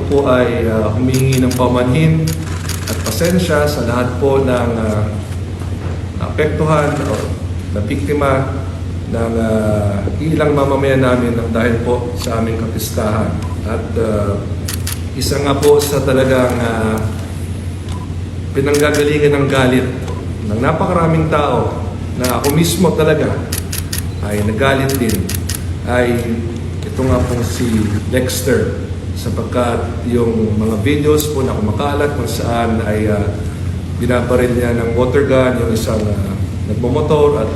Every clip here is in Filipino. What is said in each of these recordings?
po ay humingi ng pamanhin at pasensya sa lahat po ng naapektuhan o na biktima ng ilang mamamayan namin ng dahil po sa aming kapistahan. At isa nga po sa talagang pinanggagalingan ng galit ng napakaraming tao na ako mismo talaga ay nagalit din ay ito nga pong si Dexter, sapagkat yung mga videos po na kumakalat kung saan ay binabaril niya ng water gun yung isang nagmumotor at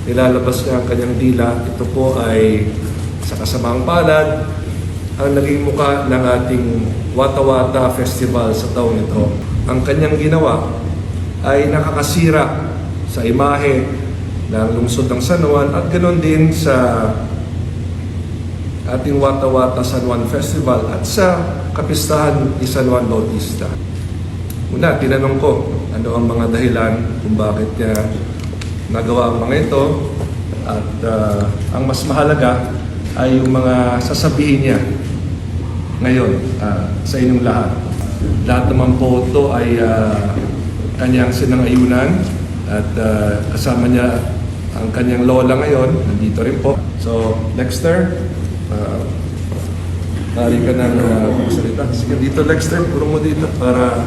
nilalabas niya ang kanyang dila. Ito po ay sa kasamang palad ang naging muka ng ating Wata-Wata Festival sa taong ito. Ang kanyang ginawa ay nakakasira sa imahe ng lungsod ng San Juan at ganoon din sa ating Wata-Wata San Juan Festival at sa kapistahan ni San Juan Bautista. Una, tinanong ko ano ang mga dahilan kung bakit niya nagawa ang mga ito at ang mas mahalaga ay yung mga sasabihin niya ngayon sa inyong lahat. Lahat naman po ito ay kanyang sinangayunan at kasama niya ang kanyang lola ngayon, nandito rin po. So, Dexter, tari ka ng magsalita. Sige dito, Dexter, puro mo dito para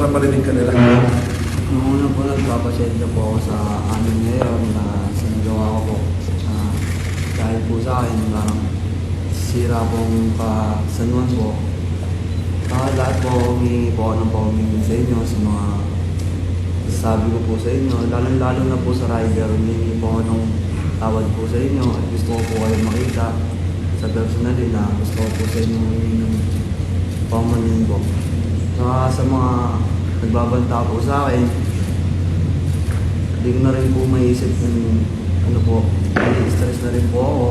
marinig ka nila. Noong una po nagpapasensya po ako sa amin ngayon na sinagawa ko po. Dahil po sa akin, parang sira pong San Juan po. Lahat po humingi po ako ng paumingi sa inyo sa mga sabi ko po sa inyo. Lalo na po sa rider, humingi po ako ng tawad po sa inyo at gusto ko po kayo makita sa personal din na gusto ko po sa inyo humingi ng paumanhin po. Sa mga nagbabanta po sa akin, hindi ko na rin po maisip ng ano po, stress na rin po ako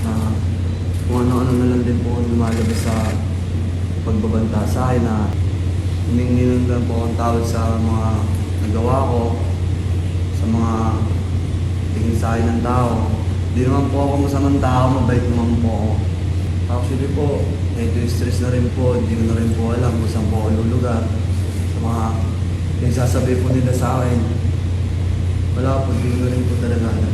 na kung ano-ano na lang din po lumalabas sa pagbabanta sa akin na humingi lang po akong tawad sa mga nagawa ko, sa mga tingin sa akin ng tao. Hindi naman po ako masamang tao, mabait naman po ako. Actually po, medyo stress na rin po, hindi ko na rin po alam kung saan po ako lulugar. Sa mga pinagsasabi po nila sa akin, wala po, hindi ko na rin po talaga alam.